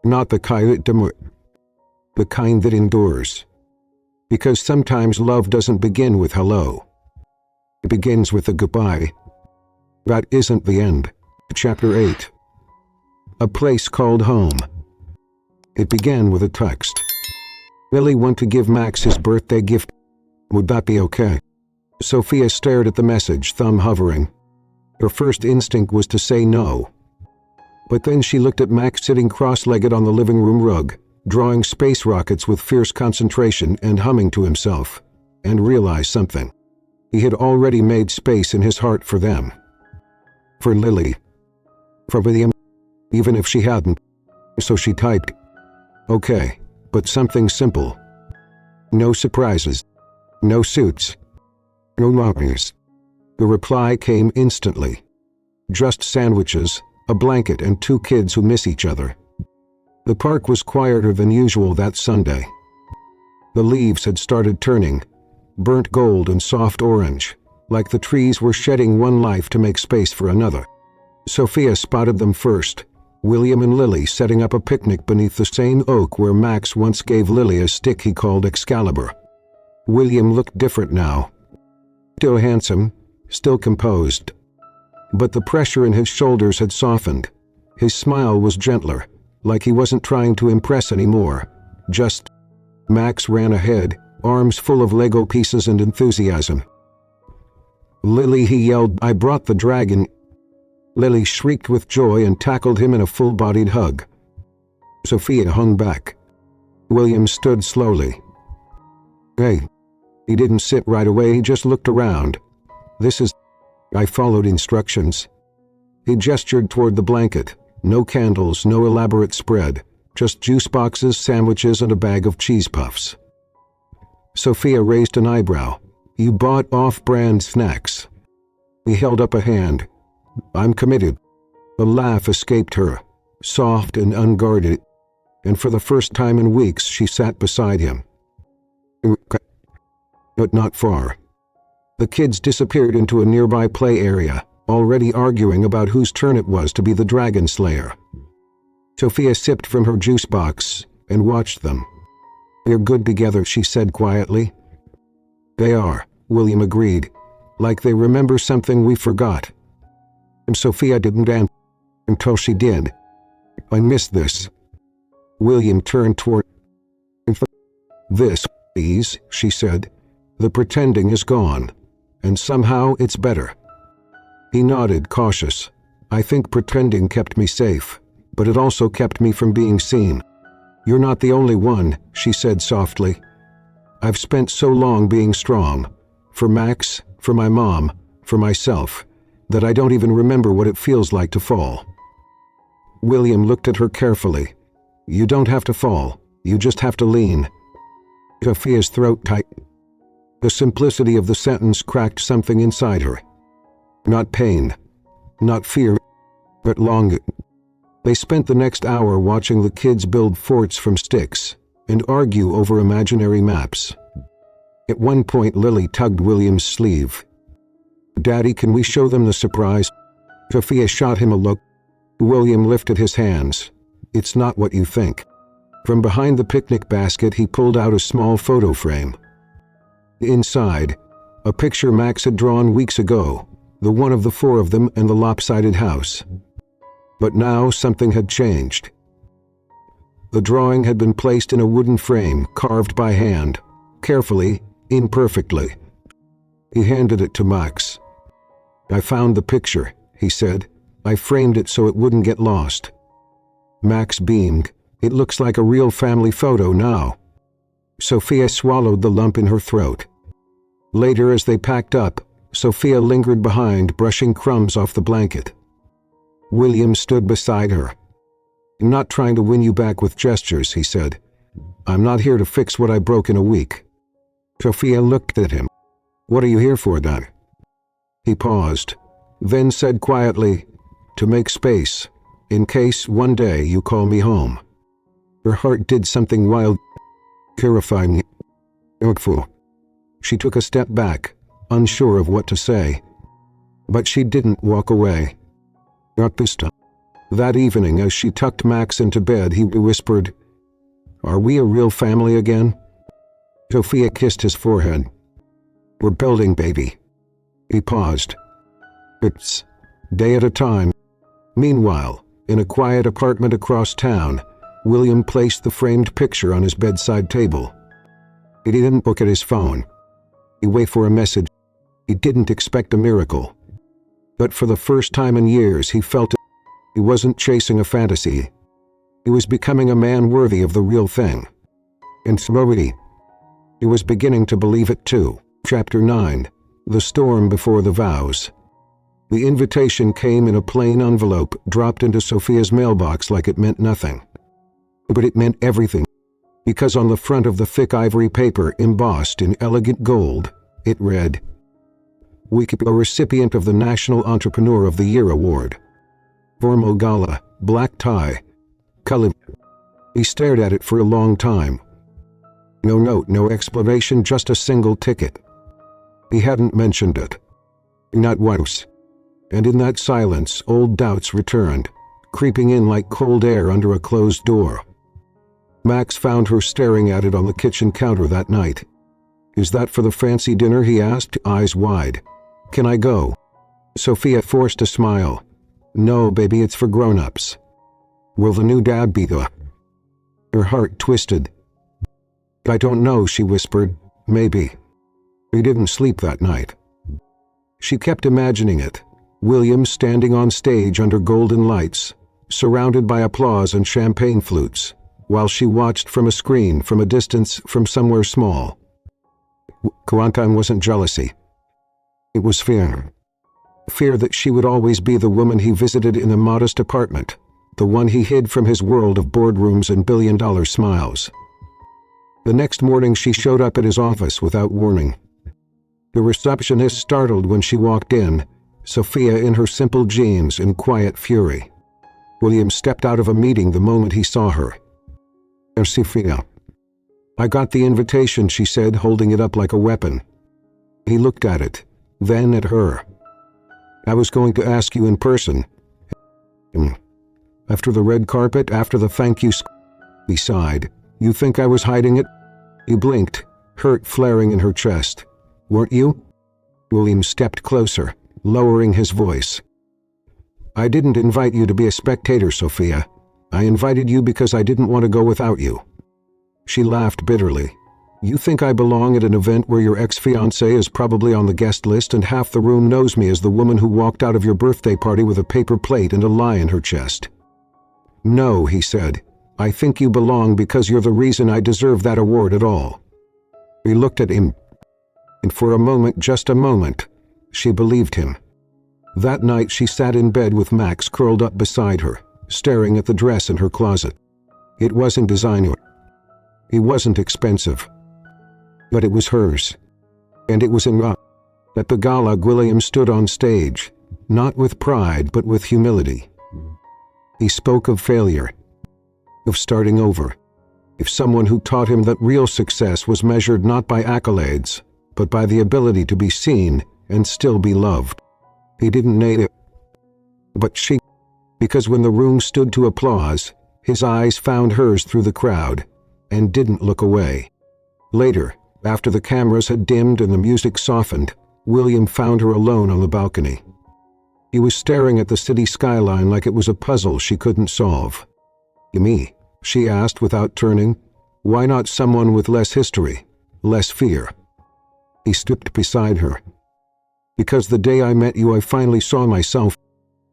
Not the kind that endures. Because sometimes love doesn't begin with hello. It begins with a goodbye. That isn't the end. Chapter 8. A place called home. It began with a text. Lily want to give Max his birthday gift. Would that be okay? Sophia stared at the message, thumb hovering. Her first instinct was to say no. But then she looked at Max sitting cross-legged on the living room rug, drawing space rockets with fierce concentration and humming to himself, and realized something. He had already made space in his heart for them. For Lily. For William. Even if she hadn't. So she typed, "Okay, but something simple. No surprises. No suits. No lobbies." The reply came instantly. Just sandwiches, a blanket, and 2 kids who miss each other. The park was quieter than usual that Sunday. The leaves had started turning, burnt gold and soft orange, like the trees were shedding one life to make space for another. Sophia spotted them first, William and Lily setting up a picnic beneath the same oak where Max once gave Lily a stick he called Excalibur. William looked different now. Still handsome, still composed. But the pressure in his shoulders had softened. His smile was gentler, like he wasn't trying to impress anymore. Just. Max ran ahead, arms full of Lego pieces and enthusiasm. "Lily," he yelled, "I brought the dragon." Lily shrieked with joy and tackled him in a full-bodied hug. Sophia hung back. William stood slowly. "Hey." He didn't sit right away, he just looked around. "This is..." I followed instructions. He gestured toward the blanket. No candles, no elaborate spread, just juice boxes, sandwiches, and a bag of cheese puffs. Sophia raised an eyebrow. "You bought off-brand snacks." He held up a hand. "I'm committed." A laugh escaped her, soft and unguarded, and for the first time in weeks she sat beside him. But not far. The kids disappeared into a nearby play area, already arguing about whose turn it was to be the dragon slayer. Sophia sipped from her juice box and watched them. "They're good together," she said quietly. "They are," William agreed, "like they remember something we forgot." And Sophia didn't answer until she did. "I missed this." William turned toward "This, please," she said. "The pretending is gone, and somehow it's better." He nodded, cautious. "I think pretending kept me safe, but it also kept me from being seen." "You're not the only one," she said softly. "I've spent so long being strong, for Max, for my mom, for myself, that I don't even remember what it feels like to fall." William looked at her carefully. "You don't have to fall, you just have to lean." Sophia's throat tightened. The simplicity of the sentence cracked something inside her. Not pain, not fear, but longing. They spent the next hour watching the kids build forts from sticks and argue over imaginary maps. At one point, Lily tugged William's sleeve. "Daddy, can we show them the surprise?" Sophia shot him a look. William lifted his hands. "It's not what you think." From behind the picnic basket, he pulled out a small photo frame. Inside, a picture Max had drawn weeks ago, the one of the 4 of them and the lopsided house. But now something had changed. The drawing had been placed in a wooden frame, carved by hand, carefully, imperfectly. He handed it to Max. "I found the picture," he said. "I framed it so it wouldn't get lost." Max beamed. "It looks like a real family photo now." Sophia swallowed the lump in her throat. Later, as they packed up, Sophia lingered behind, brushing crumbs off the blanket. William stood beside her. "I'm not trying to win you back with gestures," he said. "I'm not here to fix what I broke in a week." Sophia looked at him. "What are you here for, then?" He paused, then said quietly, "To make space, in case one day you call me home." Her heart did something wild, terrifying. She took a step back, unsure of what to say. But she didn't walk away. Not this time. That evening, as she tucked Max into bed, he whispered, "Are we a real family again?" Sophia kissed his forehead. "We're building, baby." He paused. "It's day at a time." Meanwhile, in a quiet apartment across town, William placed the framed picture on his bedside table. He didn't look at his phone. He waited for a message. He didn't expect a miracle. But for the first time in years, he felt he wasn't chasing a fantasy. He was becoming a man worthy of the real thing. And slowly, he was beginning to believe it too. Chapter 9. The Storm Before the Vows. The invitation came in a plain envelope dropped into Sophia's mailbox like it meant nothing. But it meant everything, because on the front of the thick ivory paper, embossed in elegant gold, it read, "We keep a recipient of the National Entrepreneur of the Year Award. Formal gala, black tie, color." He stared at it for a long time. No note, no explanation, just a single ticket. He hadn't mentioned it. Not once. And in that silence, old doubts returned, creeping in like cold air under a closed door. Max found her staring at it on the kitchen counter that night. "Is that for the fancy dinner?" he asked, eyes wide. "Can I go?" Sophia forced a smile. "No, baby, it's for grown-ups." "Will the new dad be the—" Her heart twisted. "I don't know," she whispered. "Maybe." He didn't sleep that night. She kept imagining it. William standing on stage under golden lights, surrounded by applause and champagne flutes, while she watched from a screen, from a distance, from somewhere small. Quarantine wasn't jealousy. It was fear. Fear that she would always be the woman he visited in a modest apartment, the one he hid from his world of boardrooms and billion-dollar smiles. The next morning she showed up at his office without warning. The receptionist startled when she walked in, Sophia in her simple jeans in quiet fury. William stepped out of a meeting the moment he saw her. "Sophia." "I got the invitation," she said, holding it up like a weapon. He looked at it, then at her. "I was going to ask you in person. After the red carpet, after the thank you." He sighed. "You think I was hiding it?" He blinked, hurt flaring in her chest. "Weren't you?" William stepped closer, lowering his voice. "I didn't invite you to be a spectator, Sophia. I invited you because I didn't want to go without you." She laughed bitterly. "You think I belong at an event where your ex-fiancé is probably on the guest list and half the room knows me as the woman who walked out of your birthday party with a paper plate and a lie in her chest?" "No," he said. "I think you belong because you're the reason I deserve that award at all." He looked at him, and for a moment, just a moment, she believed him. That night she sat in bed with Max curled up beside her, staring at the dress in her closet. It wasn't designer. It wasn't expensive. But it was hers. And it was enough. At the gala, William stood on stage, not with pride but with humility. He spoke of failure, of starting over, of someone who taught him that real success was measured not by accolades, but by the ability to be seen and still be loved. He didn't need it. But she, because when the room stood to applause, his eyes found hers through the crowd, and didn't look away. Later, after the cameras had dimmed and the music softened, William found her alone on the balcony. He was staring at the city skyline like it was a puzzle she couldn't solve. "Me?" she asked without turning. "Why not someone with less history, less fear?" He stooped beside her. "Because the day I met you I finally saw myself."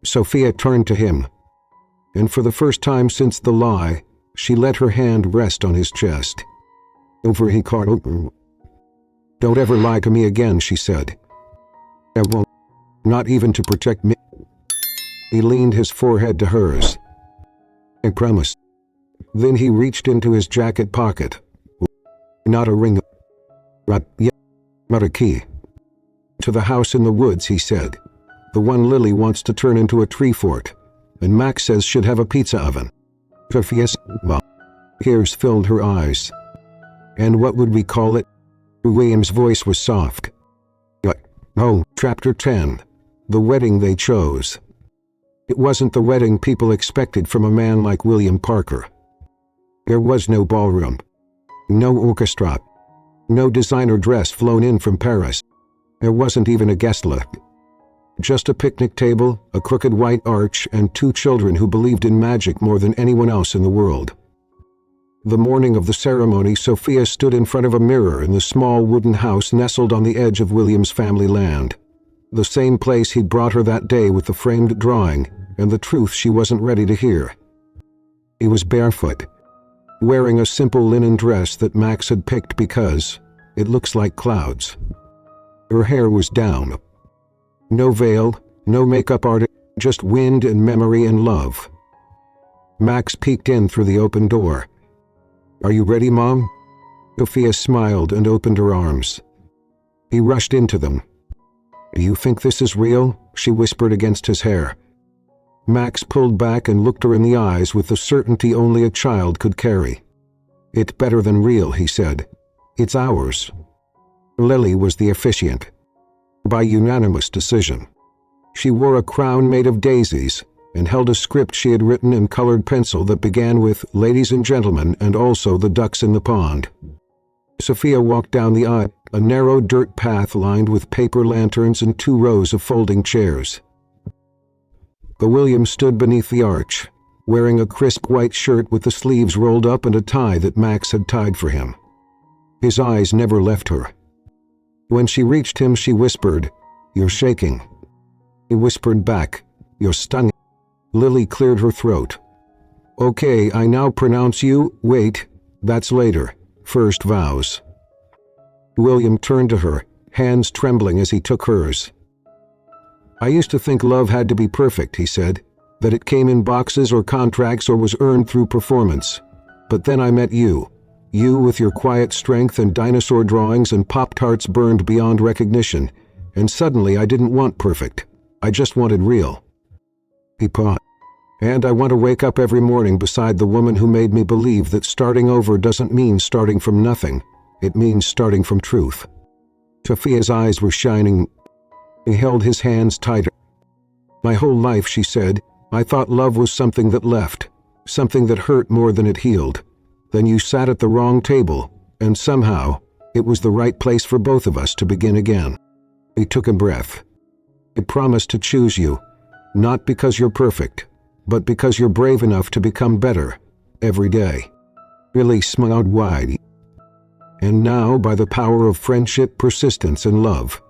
Sophia turned to him, and for the first time since the lie, she let her hand rest on his chest. Over he caught. "Don't ever lie to me again," she said. "I won't. Not even to protect me." He leaned his forehead to hers. "I promise." Then he reached into his jacket pocket. "Not a ring. Not a key." To the house in the woods, he said. The one Lily wants to turn into a tree fort, and Max says should have a pizza oven. Sophia's tears filled her eyes. And what would we call it? William's voice was soft. Oh, Chapter 10. The wedding they chose. It wasn't the wedding people expected from a man like William Parker. There was no ballroom, no orchestra, no designer dress flown in from Paris. There wasn't even a guest list. Just a picnic table, a crooked white arch, and 2 children who believed in magic more than anyone else in the world. The morning of the ceremony, Sophia stood in front of a mirror in the small wooden house nestled on the edge of William's family land. The same place he'd brought her that day with the framed drawing and the truth she wasn't ready to hear. He was barefoot, wearing a simple linen dress that Max had picked because it looks like clouds. Her hair was down. No veil, no makeup artist, just wind and memory and love. Max peeked in through the open door. "Are you ready, Mom?" Sophia smiled and opened her arms. He rushed into them. "Do you think this is real?" she whispered against his hair. Max pulled back and looked her in the eyes with the certainty only a child could carry. "It's better than real," he said. "It's ours." Lily was the officiant. By unanimous decision. She wore a crown made of daisies and held a script she had written in colored pencil that began with "Ladies and gentlemen," and also "The ducks in the pond." Sophia walked down the aisle, a narrow dirt path lined with paper lanterns and 2 rows of folding chairs. The William stood beneath the arch, wearing a crisp white shirt with the sleeves rolled up and a tie that Max had tied for him. His eyes never left her. When she reached him, she whispered, "You're shaking." He whispered back, "You're stunning." Lily cleared her throat. "Okay, I now pronounce you, wait, that's later. First, vows." William turned to her, hands trembling as he took hers. "I used to think love had to be perfect," he said, "that it came in boxes or contracts or was earned through performance. But then I met you. You with your quiet strength and dinosaur drawings and Pop-Tarts burned beyond recognition, and suddenly I didn't want perfect. I just wanted real." He paused. "And I want to wake up every morning beside the woman who made me believe that starting over doesn't mean starting from nothing. It means starting from truth." Sophia's eyes were shining. He held his hands tighter. "My whole life," she said, "I thought love was something that left, something that hurt more than it healed. Then you sat at the wrong table, and somehow, it was the right place for both of us to begin again." He took a breath. "I promise to choose you, not because you're perfect, but because you're brave enough to become better, every day." Billy smiled wide. "And now, by the power of friendship, persistence, and love."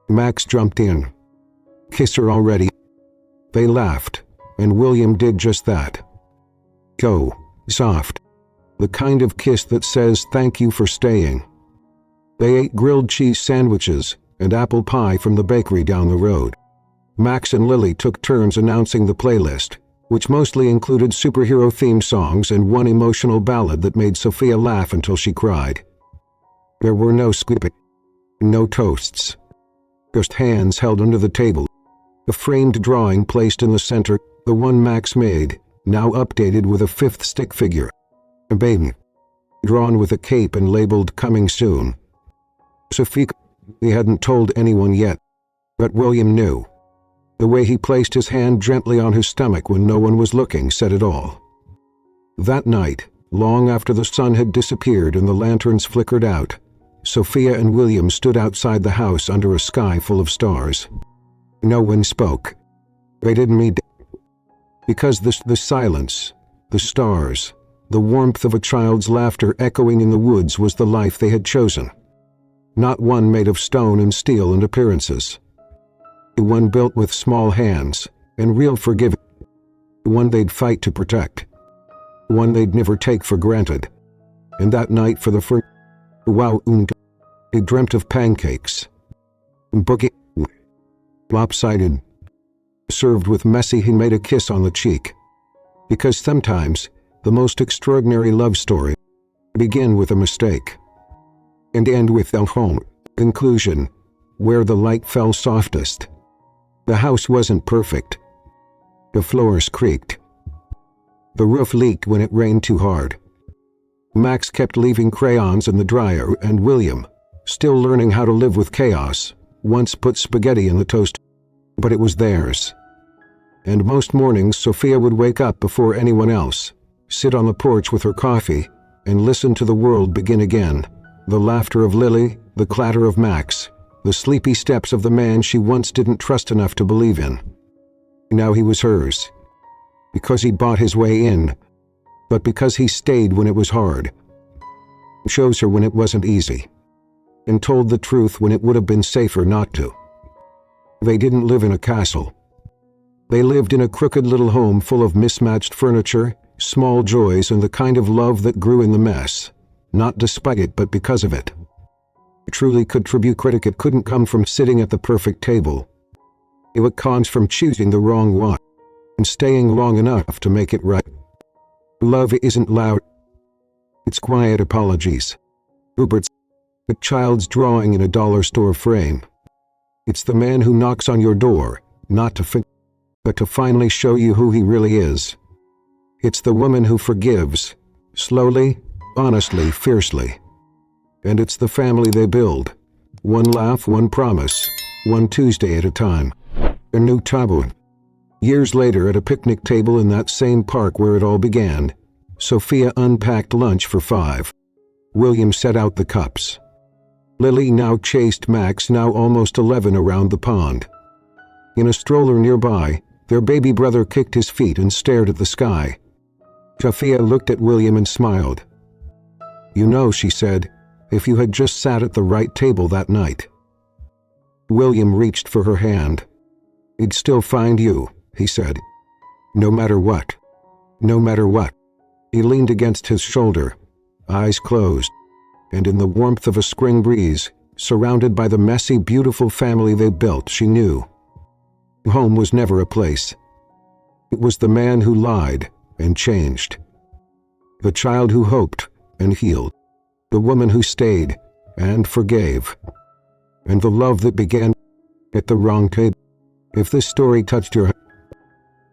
Max jumped in. "Kiss her already." They laughed, and William did just that. Go, soft. The kind of kiss that says thank you for staying. They ate grilled cheese sandwiches and apple pie from the bakery down the road. Max and Lily took turns announcing the playlist, which mostly included superhero theme songs and one emotional ballad that made Sophia laugh until she cried. There were no squeaking, no toasts. Just hands held under the table. A framed drawing placed in the center, the one Max made, now updated with a fifth stick figure. A baby, drawn with a cape and labeled "Coming Soon." Sophia, he hadn't told anyone yet, but William knew. The way he placed his hand gently on his stomach when no one was looking said it all. That night, long after the sun had disappeared and the lanterns flickered out, Sophia and William stood outside the house under a sky full of stars. No one spoke. They didn't mean to. Because the silence, the stars, the warmth of a child's laughter echoing in the woods was the life they had chosen. Not one made of stone and steel and appearances. One built with small hands and real forgiving. One they'd fight to protect. One they'd never take for granted. And that night for the first he dreamt of pancakes. Boogie, lopsided, served with messy. He made a kiss on the cheek. Because sometimes the most extraordinary love story begin with a mistake and end with a home conclusion where the light fell softest. The house wasn't perfect. The floors creaked. The roof leaked when it rained too hard. Max kept leaving crayons in the dryer, and William, still learning how to live with chaos, once put spaghetti in the toast. But it was theirs. And most mornings Sophia would wake up before anyone else, sit on the porch with her coffee, and listen to the world begin again. The laughter of Lily, the clatter of Max, the sleepy steps of the man she once didn't trust enough to believe in. Now he was hers. Because he bought his way in, but because he stayed when it was hard. Chose her when it wasn't easy, and told the truth when it would have been safer not to. They didn't live in a castle. They lived in a crooked little home full of mismatched furniture, small joys, and the kind of love that grew in the mess, not despite it but because of it. Truly tribute critic, it couldn't come from sitting at the perfect table. It comes from choosing the wrong one, and staying long enough to make it right. Love isn't loud. It's quiet apologies. Hubert's a child's drawing in a dollar store frame. It's the man who knocks on your door, not to fix, but to finally show you who he really is. It's the woman who forgives, slowly, honestly, fiercely. And it's the family they build. One laugh, one promise, one Tuesday at a time. A new taboo. Years later, at a picnic table in that same park where it all began, Sophia unpacked lunch for 5. William set out the cups. Lily now chased Max, now almost 11, around the pond. In a stroller nearby, their baby brother kicked his feet and stared at the sky. Sophia looked at William and smiled. "You know," she said, "if you had just sat at the right table that night." William reached for her hand. "He'd still find you," he said. "No matter what. No matter what." He leaned against his shoulder, eyes closed, and in the warmth of a spring breeze, surrounded by the messy, beautiful family they built, she knew. Home was never a place. It was the man who lied and changed. The child who hoped and healed. The woman who stayed and forgave. And the love that began at the wrong table. If this story touched your heart,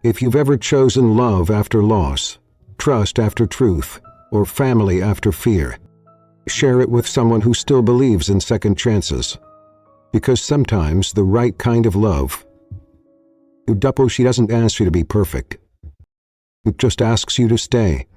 if you've ever chosen love after loss, trust after truth, or family after fear, share it with someone who still believes in second chances. Because sometimes the right kind of love, she doesn't ask you to be perfect. It just asks you to stay.